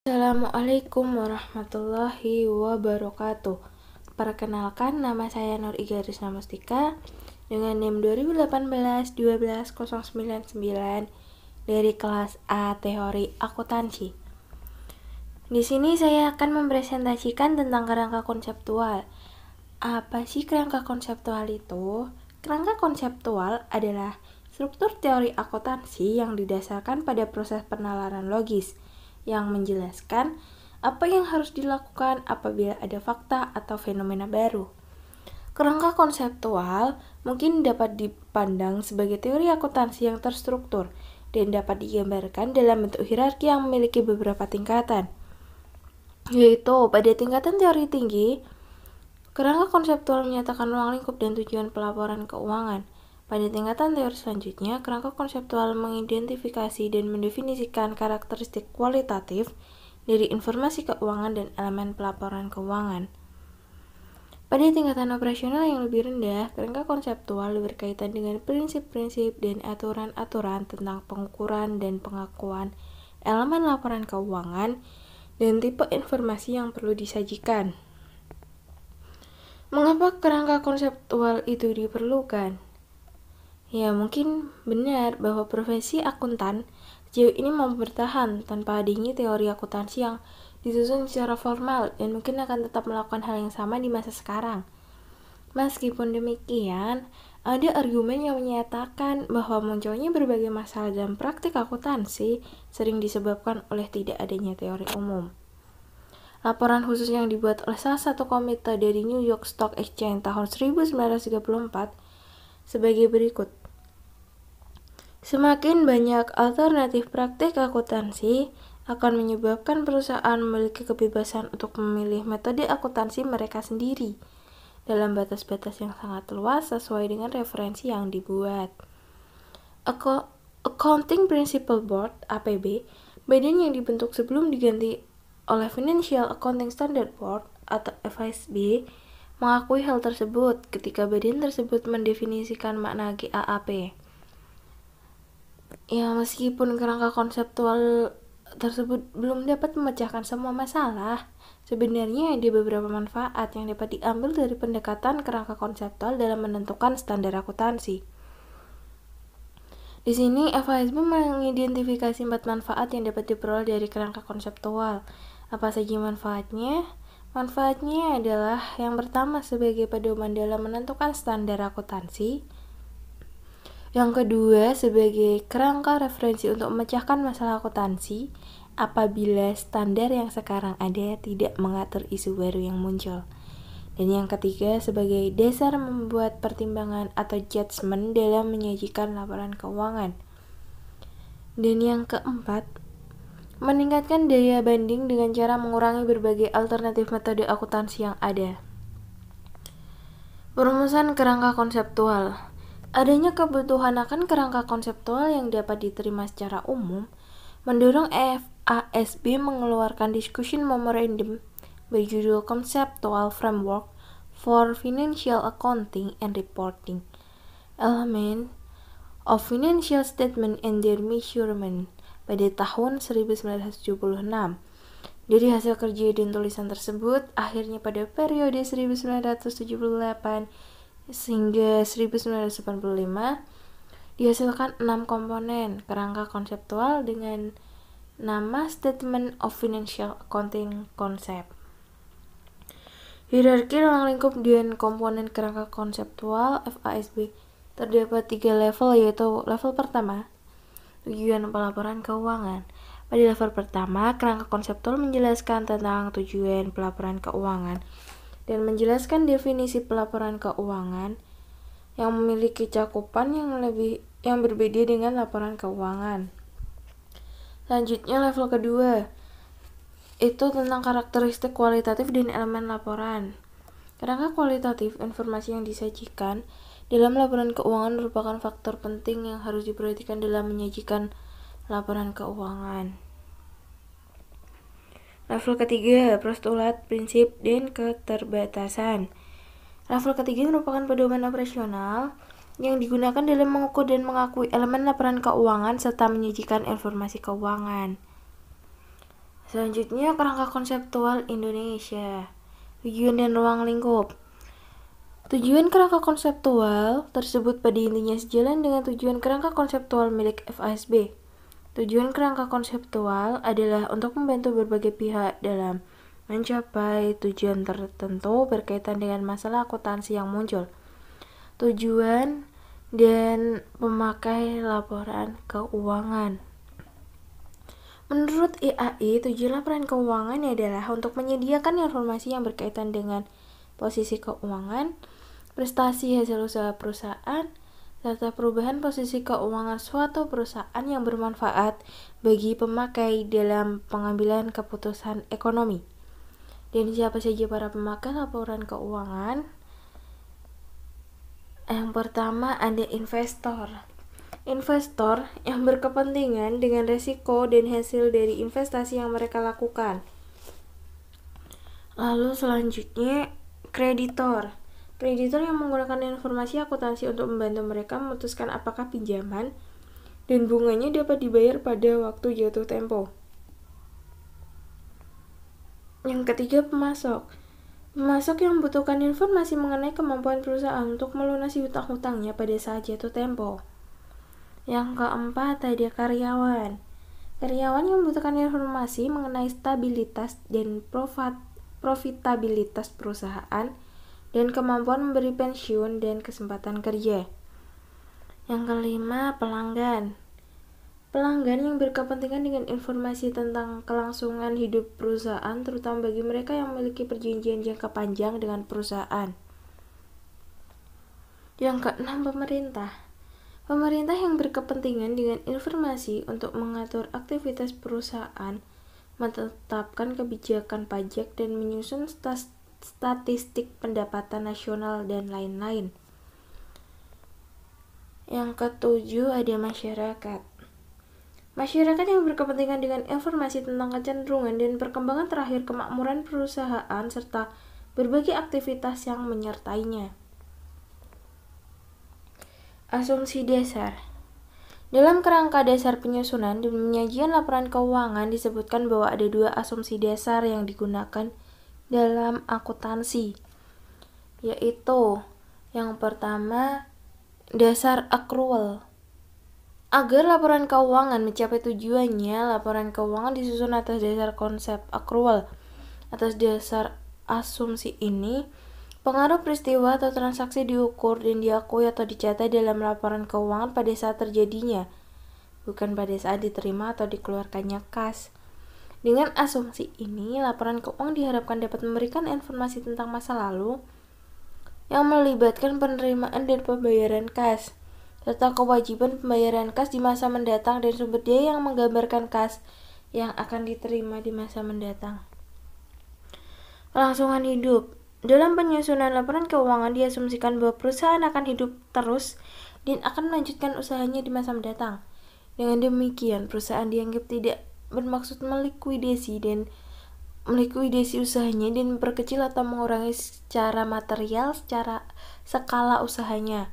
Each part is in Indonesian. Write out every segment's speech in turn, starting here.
Assalamualaikum warahmatullahi wabarakatuh. Perkenalkan, nama saya Nur Iga Risna Mustika dengan NIM 2018-12099 dari kelas A Teori Akuntansi. Di sini saya akan mempresentasikan tentang kerangka konseptual. Apa sih kerangka konseptual itu? Kerangka konseptual adalah struktur teori akuntansi yang didasarkan pada proses penalaran logis yang menjelaskan apa yang harus dilakukan apabila ada fakta atau fenomena baru. Kerangka konseptual mungkin dapat dipandang sebagai teori akuntansi yang terstruktur dan dapat digambarkan dalam bentuk hierarki yang memiliki beberapa tingkatan. Yaitu pada tingkatan teori tinggi, kerangka konseptual menyatakan ruang lingkup dan tujuan pelaporan keuangan. Pada tingkatan teori selanjutnya, kerangka konseptual mengidentifikasi dan mendefinisikan karakteristik kualitatif dari informasi keuangan dan elemen pelaporan keuangan. Pada tingkatan operasional yang lebih rendah, kerangka konseptual berkaitan dengan prinsip-prinsip dan aturan-aturan tentang pengukuran dan pengakuan elemen laporan keuangan dan tipe informasi yang perlu disajikan. Mengapa kerangka konseptual itu diperlukan? Ya, mungkin benar bahwa profesi akuntan sejauh ini mampu bertahan tanpa adanya teori akuntansi yang disusun secara formal dan mungkin akan tetap melakukan hal yang sama di masa sekarang. Meskipun demikian, ada argumen yang menyatakan bahwa munculnya berbagai masalah dalam praktik akuntansi sering disebabkan oleh tidak adanya teori umum. Laporan khusus yang dibuat oleh salah satu komite dari New York Stock Exchange tahun 1934 sebagai berikut. Semakin banyak alternatif praktik akuntansi akan menyebabkan perusahaan memiliki kebebasan untuk memilih metode akuntansi mereka sendiri dalam batas-batas yang sangat luas sesuai dengan referensi yang dibuat. Accounting Principles Board (APB), badan yang dibentuk sebelum diganti oleh Financial Accounting Standards Board atau FASB, mengakui hal tersebut ketika badan tersebut mendefinisikan makna GAAP. Ya, meskipun kerangka konseptual tersebut belum dapat memecahkan semua masalah, sebenarnya ada beberapa manfaat yang dapat diambil dari pendekatan kerangka konseptual dalam menentukan standar akuntansi. Di sini, FASB mengidentifikasi 4 manfaat yang dapat diperoleh dari kerangka konseptual. Apa saja manfaatnya? Manfaatnya adalah yang pertama sebagai pedoman dalam menentukan standar akuntansi. Yang kedua, sebagai kerangka referensi untuk memecahkan masalah akuntansi apabila standar yang sekarang ada tidak mengatur isu baru yang muncul. Dan yang ketiga, sebagai dasar membuat pertimbangan atau judgement dalam menyajikan laporan keuangan. Dan yang keempat, meningkatkan daya banding dengan cara mengurangi berbagai alternatif metode akuntansi yang ada. Perumusan kerangka konseptual. Adanya kebutuhan akan kerangka konseptual yang dapat diterima secara umum mendorong FASB mengeluarkan Discussion Memorandum berjudul Conceptual Framework for Financial Accounting and Reporting, Element of Financial Statement and Their Measurement pada tahun 1976. Dari hasil kerja dan tulisan tersebut, akhirnya pada periode 1978 sehingga 1985 dihasilkan 6 komponen kerangka konseptual dengan nama Statement of Financial Accounting Concept. Hierarki ruang lingkup dan komponen kerangka konseptual FASB terdapat 3 level, yaitu level pertama, tujuan pelaporan keuangan. Pada level pertama, kerangka konseptual menjelaskan tentang tujuan pelaporan keuangan dan menjelaskan definisi pelaporan keuangan yang memiliki cakupan yang berbeda dengan laporan keuangan. Selanjutnya level kedua, itu tentang karakteristik kualitatif dan elemen laporan. Kerangka kualitatif, informasi yang disajikan dalam laporan keuangan merupakan faktor penting yang harus diperhatikan dalam menyajikan laporan keuangan. Level ketiga, postulat, prinsip, dan keterbatasan. Level ketiga merupakan pedoman operasional yang digunakan dalam mengukur dan mengakui elemen laporan keuangan serta menyajikan informasi keuangan. Selanjutnya, kerangka konseptual Indonesia. Tujuan dan ruang lingkup. Tujuan kerangka konseptual tersebut pada intinya sejalan dengan tujuan kerangka konseptual milik FASB. Tujuan kerangka konseptual adalah untuk membantu berbagai pihak dalam mencapai tujuan tertentu berkaitan dengan masalah akuntansi yang muncul. Tujuan dan pemakai laporan keuangan. Menurut IAI, tujuan laporan keuangan adalah untuk menyediakan informasi yang berkaitan dengan posisi keuangan, prestasi hasil usaha perusahaan, serta perubahan posisi keuangan suatu perusahaan yang bermanfaat bagi pemakai dalam pengambilan keputusan ekonomi. Dan siapa saja para pemakai laporan keuangan? Yang pertama ada investor. Investor yang berkepentingan dengan resiko dan hasil dari investasi yang mereka lakukan. Lalu selanjutnya kreditor. Kreditor yang menggunakan informasi akuntansi untuk membantu mereka memutuskan apakah pinjaman dan bunganya dapat dibayar pada waktu jatuh tempo. Yang ketiga, pemasok. Pemasok yang membutuhkan informasi mengenai kemampuan perusahaan untuk melunasi hutang-hutangnya pada saat jatuh tempo. Yang keempat, ada karyawan. Karyawan yang membutuhkan informasi mengenai stabilitas dan profitabilitas perusahaan dan kemampuan memberi pensiun dan kesempatan kerja. Yang kelima, pelanggan. Pelanggan yang berkepentingan dengan informasi tentang kelangsungan hidup perusahaan, terutama bagi mereka yang memiliki perjanjian jangka panjang dengan perusahaan. Yang keenam, pemerintah. Pemerintah yang berkepentingan dengan informasi untuk mengatur aktivitas perusahaan, menetapkan kebijakan pajak, dan menyusun statistik pendapatan nasional, dan lain-lain. Yang ketujuh, ada masyarakat. Masyarakat yang berkepentingan dengan informasi tentang kecenderungan dan perkembangan terakhir kemakmuran perusahaan serta berbagai aktivitas yang menyertainya. Asumsi dasar. Dalam kerangka dasar penyusunan dan penyajian laporan keuangan disebutkan bahwa ada dua asumsi dasar yang digunakan dalam akuntansi, yaitu yang pertama, dasar accrual. Agar laporan keuangan mencapai tujuannya, laporan keuangan disusun atas dasar konsep accrual. Atas dasar asumsi ini, pengaruh peristiwa atau transaksi diukur dan diakui atau dicatat dalam laporan keuangan pada saat terjadinya, bukan pada saat diterima atau dikeluarkannya kas. Dengan asumsi ini, laporan keuangan diharapkan dapat memberikan informasi tentang masa lalu yang melibatkan penerimaan dan pembayaran kas, serta kewajiban pembayaran kas di masa mendatang dan sumber daya yang menggambarkan kas yang akan diterima di masa mendatang. Kelangsungan hidup. Dalam penyusunan laporan keuangan diasumsikan bahwa perusahaan akan hidup terus dan akan melanjutkan usahanya di masa mendatang. Dengan demikian, perusahaan dianggap tidak bermaksud melikuidasi usahanya dan memperkecil atau mengurangi secara material skala usahanya.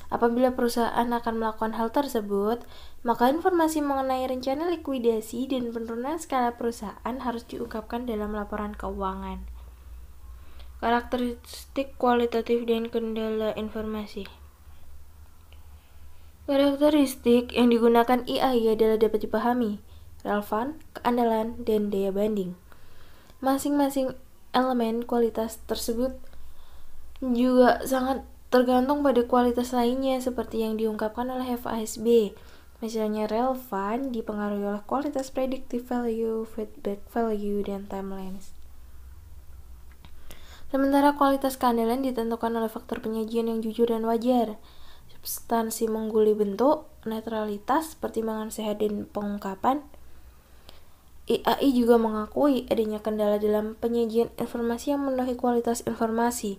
Apabila perusahaan akan melakukan hal tersebut, maka informasi mengenai rencana likuidasi dan penurunan skala perusahaan harus diungkapkan dalam laporan keuangan. Karakteristik kualitatif dan kendala informasi. Karakteristik yang digunakan IAI adalah dapat dipahami, relevan, keandalan, dan daya banding. Masing-masing elemen kualitas tersebut juga sangat tergantung pada kualitas lainnya seperti yang diungkapkan oleh FASB. Misalnya relevan dipengaruhi oleh kualitas predictive value, feedback value, dan timelines. Sementara kualitas keandalan ditentukan oleh faktor penyajian yang jujur dan wajar, substansi mengguli bentuk, netralitas, pertimbangan sehat dan pengungkapan. IAI juga mengakui adanya kendala dalam penyajian informasi yang memenuhi kualitas informasi.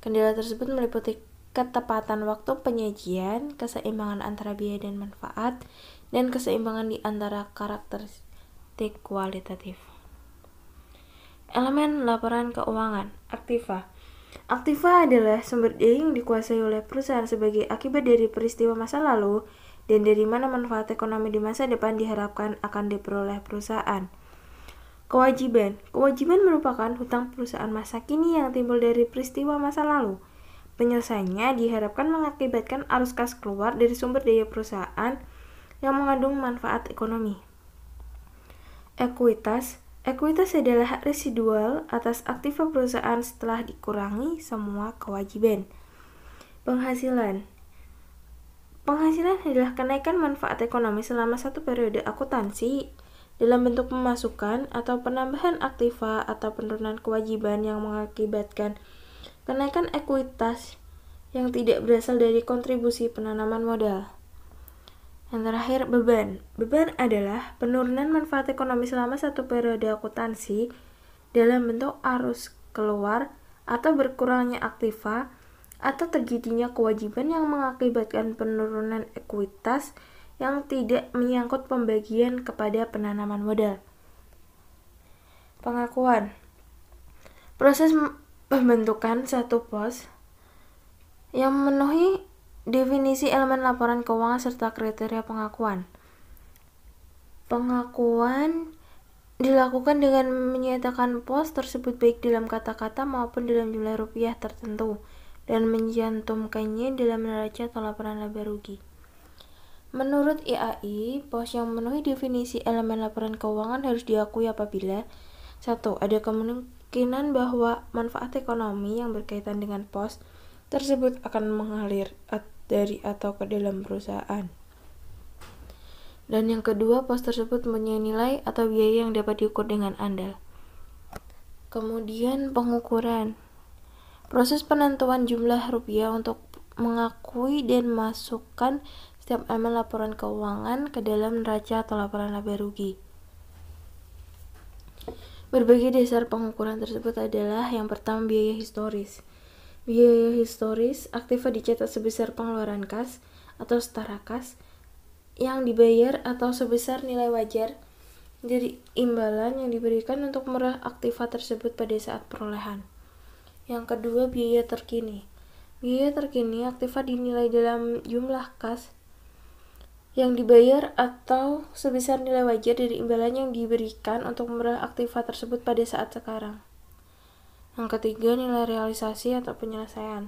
Kendala tersebut meliputi ketepatan waktu penyajian, keseimbangan antara biaya dan manfaat, dan keseimbangan di antara karakteristik kualitatif. Elemen laporan keuangan. Aktiva. Aktiva adalah sumber daya yang dikuasai oleh perusahaan sebagai akibat dari peristiwa masa lalu dan dari mana manfaat ekonomi di masa depan diharapkan akan diperoleh perusahaan. Kewajiban. Kewajiban merupakan hutang perusahaan masa kini yang timbul dari peristiwa masa lalu. Penyelesaiannya diharapkan mengakibatkan arus kas keluar dari sumber daya perusahaan yang mengandung manfaat ekonomi. Ekuitas. Ekuitas adalah hak residual atas aktiva perusahaan setelah dikurangi semua kewajiban. Penghasilan. Penghasilan adalah kenaikan manfaat ekonomi selama satu periode akuntansi dalam bentuk pemasukan atau penambahan aktiva atau penurunan kewajiban yang mengakibatkan kenaikan ekuitas yang tidak berasal dari kontribusi penanaman modal. Yang terakhir, beban. Beban adalah penurunan manfaat ekonomi selama satu periode akuntansi dalam bentuk arus keluar atau berkurangnya aktiva atau terjadinya kewajiban yang mengakibatkan penurunan ekuitas yang tidak menyangkut pembagian kepada penanaman modal. Pengakuan. Proses pembentukan satu pos yang memenuhi definisi elemen laporan keuangan serta kriteria pengakuan. Pengakuan dilakukan dengan menyatakan pos tersebut baik dalam kata-kata maupun dalam jumlah rupiah tertentu dan mencantumkannya dalam neraca atau laporan laba rugi. Menurut IAI, pos yang memenuhi definisi elemen laporan keuangan harus diakui apabila 1. Ada kemungkinan bahwa manfaat ekonomi yang berkaitan dengan pos tersebut akan mengalir dari atau ke dalam perusahaan. Dan yang kedua, pos tersebut mempunyai nilai atau biaya yang dapat diukur dengan andal. Kemudian pengukuran. Proses penentuan jumlah rupiah untuk mengakui dan masukkan setiap elemen laporan keuangan ke dalam neraca atau laporan laba rugi. Berbagai dasar pengukuran tersebut adalah yang pertama biaya historis. Biaya historis, aktiva dicatat sebesar pengeluaran kas atau setara kas yang dibayar atau sebesar nilai wajar dari imbalan yang diberikan untuk meraih aktiva tersebut pada saat perolehan. Yang kedua, biaya terkini. Biaya terkini, aktiva dinilai dalam jumlah kas yang dibayar atau sebesar nilai wajar dari imbalan yang diberikan untuk meraih aktiva tersebut pada saat sekarang. Yang ketiga, nilai realisasi atau penyelesaian.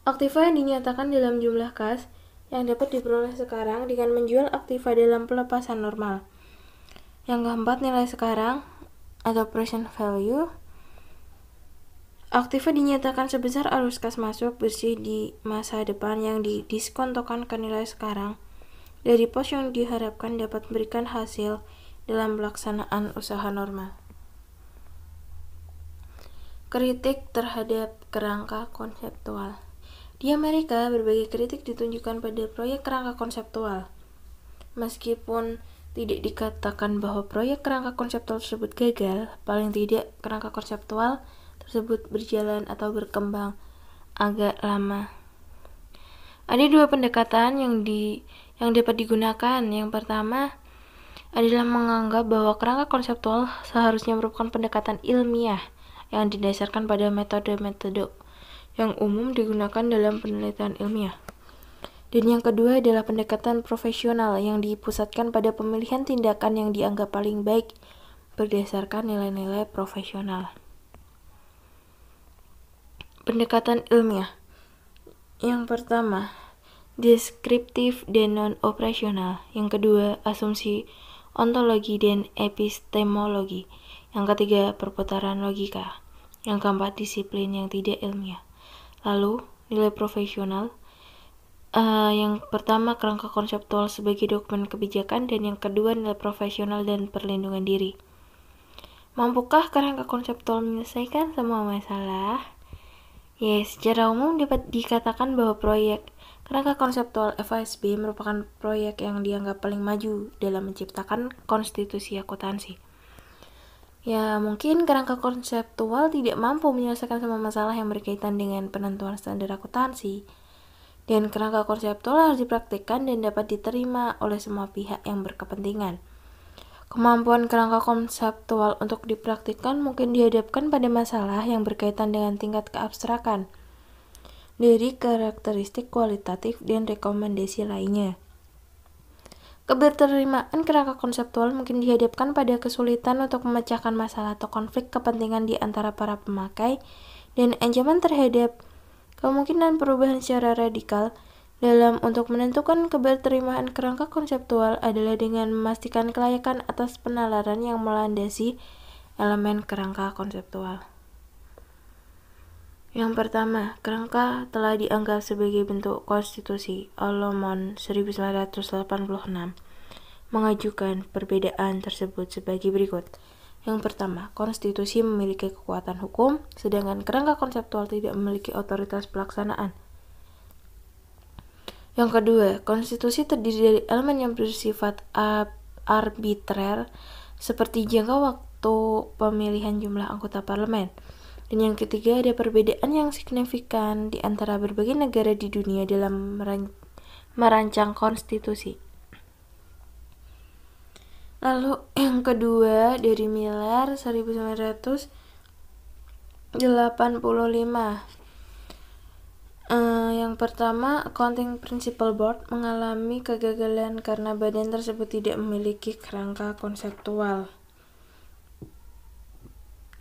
Aktiva yang dinyatakan dalam jumlah kas yang dapat diperoleh sekarang dengan menjual aktiva dalam pelepasan normal. Yang keempat, nilai sekarang atau present value. Aktiva dinyatakan sebesar arus kas masuk bersih di masa depan yang didiskontokan ke nilai sekarang dari pos yang diharapkan dapat memberikan hasil dalam pelaksanaan usaha normal. Kritik terhadap kerangka konseptual. Di Amerika, berbagai kritik ditunjukkan pada proyek kerangka konseptual. Meskipun tidak dikatakan bahwa proyek kerangka konseptual tersebut gagal, paling tidak kerangka konseptual tersebut berjalan atau berkembang agak lama. Ada dua pendekatan yang dapat digunakan. Yang pertama adalah menganggap bahwa kerangka konseptual seharusnya merupakan pendekatan ilmiah yang didasarkan pada metode-metode yang umum digunakan dalam penelitian ilmiah. Dan yang kedua adalah pendekatan profesional yang dipusatkan pada pemilihan tindakan yang dianggap paling baik berdasarkan nilai-nilai profesional. Pendekatan ilmiah. Yang pertama, deskriptif dan non-operasional. Yang kedua, asumsi ontologi dan epistemologi. Yang ketiga, perputaran logika. Yang keempat, disiplin yang tidak ilmiah. Lalu, nilai profesional. Yang pertama, kerangka konseptual sebagai dokumen kebijakan, dan yang kedua, nilai profesional dan perlindungan diri. Mampukah kerangka konseptual menyelesaikan semua masalah? Secara umum dapat dikatakan bahwa proyek kerangka konseptual FASB merupakan proyek yang dianggap paling maju dalam menciptakan konstitusi akuntansi. Mungkin kerangka konseptual tidak mampu menyelesaikan semua masalah yang berkaitan dengan penentuan standar akuntansi. Dan kerangka konseptual harus dipraktikkan dan dapat diterima oleh semua pihak yang berkepentingan. Kemampuan kerangka konseptual untuk dipraktikkan mungkin dihadapkan pada masalah yang berkaitan dengan tingkat keabstrakan dari karakteristik kualitatif dan rekomendasi lainnya. Keberterimaan kerangka konseptual mungkin dihadapkan pada kesulitan untuk memecahkan masalah atau konflik kepentingan di antara para pemakai dan ancaman terhadap kemungkinan perubahan secara radikal. Dalam untuk menentukan keberterimaan kerangka konseptual adalah dengan memastikan kelayakan atas penalaran yang melandasi elemen kerangka konseptual. Yang pertama, kerangka telah dianggap sebagai bentuk konstitusi. Olomon 1986 mengajukan perbedaan tersebut sebagai berikut. Yang pertama, konstitusi memiliki kekuatan hukum, sedangkan kerangka konseptual tidak memiliki otoritas pelaksanaan. Yang kedua, konstitusi terdiri dari elemen yang bersifat arbitrer, seperti jangka waktu pemilihan jumlah anggota parlemen. Dan yang ketiga, ada perbedaan yang signifikan di antara berbagai negara di dunia dalam merancang konstitusi. Lalu yang kedua dari Miller 1985. Yang pertama, Accounting Principle Board mengalami kegagalan karena badan tersebut tidak memiliki kerangka konseptual.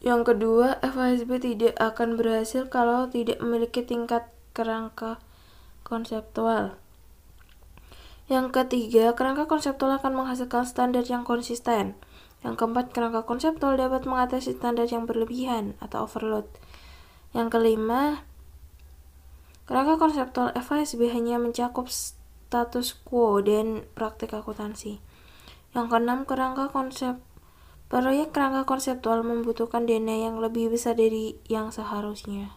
Yang kedua, FASB tidak akan berhasil kalau tidak memiliki tingkat kerangka konseptual. Yang ketiga, kerangka konseptual akan menghasilkan standar yang konsisten. Yang keempat, kerangka konseptual dapat mengatasi standar yang berlebihan atau overload. Yang kelima, kerangka konseptual FASB hanya mencakup status quo dan praktik akuntansi. Yang keenam, proyek kerangka konseptual membutuhkan dana yang lebih besar dari yang seharusnya.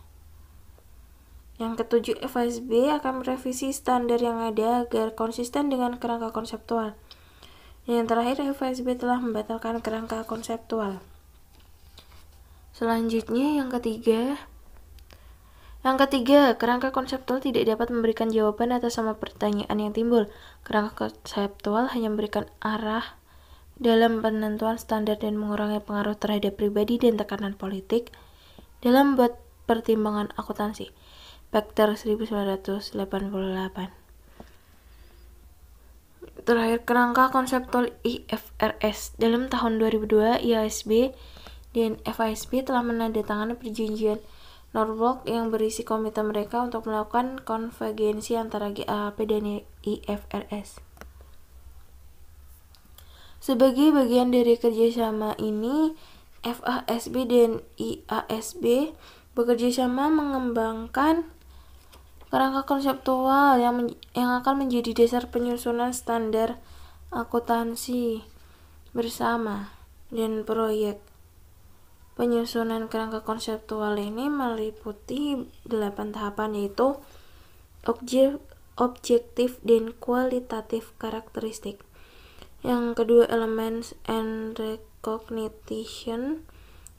Yang ketujuh, FASB akan merevisi standar yang ada agar konsisten dengan kerangka konseptual. Dan yang terakhir, FASB telah membatalkan kerangka konseptual. Selanjutnya, yang ketiga, kerangka konseptual tidak dapat memberikan jawaban atas semua pertanyaan yang timbul. Kerangka konseptual hanya memberikan arah dalam penentuan standar dan mengurangi pengaruh terhadap pribadi dan tekanan politik dalam membuat pertimbangan akuntansi. Pachter 1988. Terakhir, kerangka konseptual IFRS. Dalam tahun 2002, IASB dan FASB telah menandatangani perjanjian Norfolk yang berisi komitmen mereka untuk melakukan konvergensi antara GAAP dan IFRS. Sebagai bagian dari kerjasama ini, FASB dan IASB bekerjasama mengembangkan kerangka konseptual yang akan menjadi dasar penyusunan standar akuntansi bersama. Dan proyek penyusunan kerangka konseptual ini meliputi 8 tahapan, yaitu objektif dan kualitatif karakteristik. Yang kedua, elements and recognition.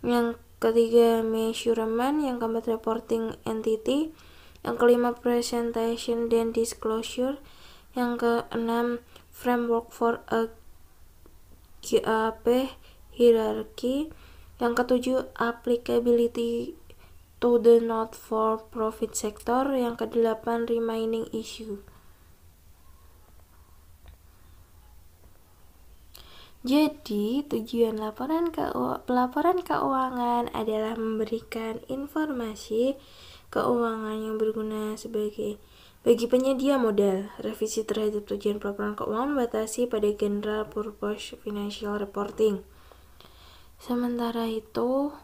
Yang ketiga, measurement. Yang keempat, reporting entity. Yang kelima, presentation dan disclosure. Yang keenam, framework for a GAAP hierarchy. Yang ketujuh, applicability to the not-for-profit sector. Yang kedelapan, remaining issue. Jadi, tujuan pelaporan keuangan adalah memberikan informasi keuangan yang berguna bagi penyedia modal. Revisi terhadap tujuan pelaporan keuangan membatasi pada general purpose financial reporting. Sementara itu,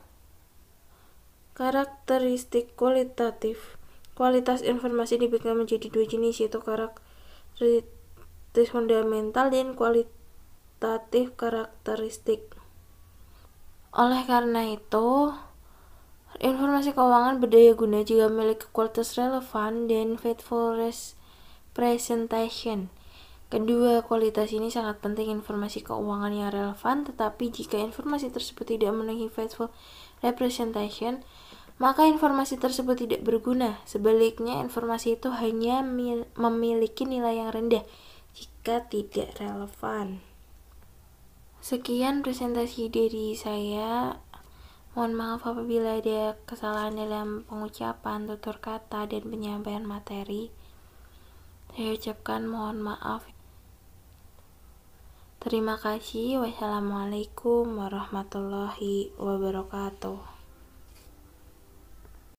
karakteristik kualitatif. Kualitas informasi dibagi menjadi dua jenis, yaitu karakteristik fundamental dan kualitatif karakteristik. Oleh karena itu, informasi keuangan berdaya guna jika memiliki kualitas relevan dan faithful presentation. Kedua kualitas ini sangat penting. Informasi keuangan yang relevan, tetapi jika informasi tersebut tidak memenuhi faithful representation, maka informasi tersebut tidak berguna. Sebaliknya, informasi itu hanya memiliki nilai yang rendah jika tidak relevan. Sekian presentasi dari saya. Mohon maaf apabila ada kesalahan dalam pengucapan, tutur kata, dan penyampaian materi. Saya ucapkan mohon maaf. Terima kasih. Wassalamualaikum warahmatullahi wabarakatuh.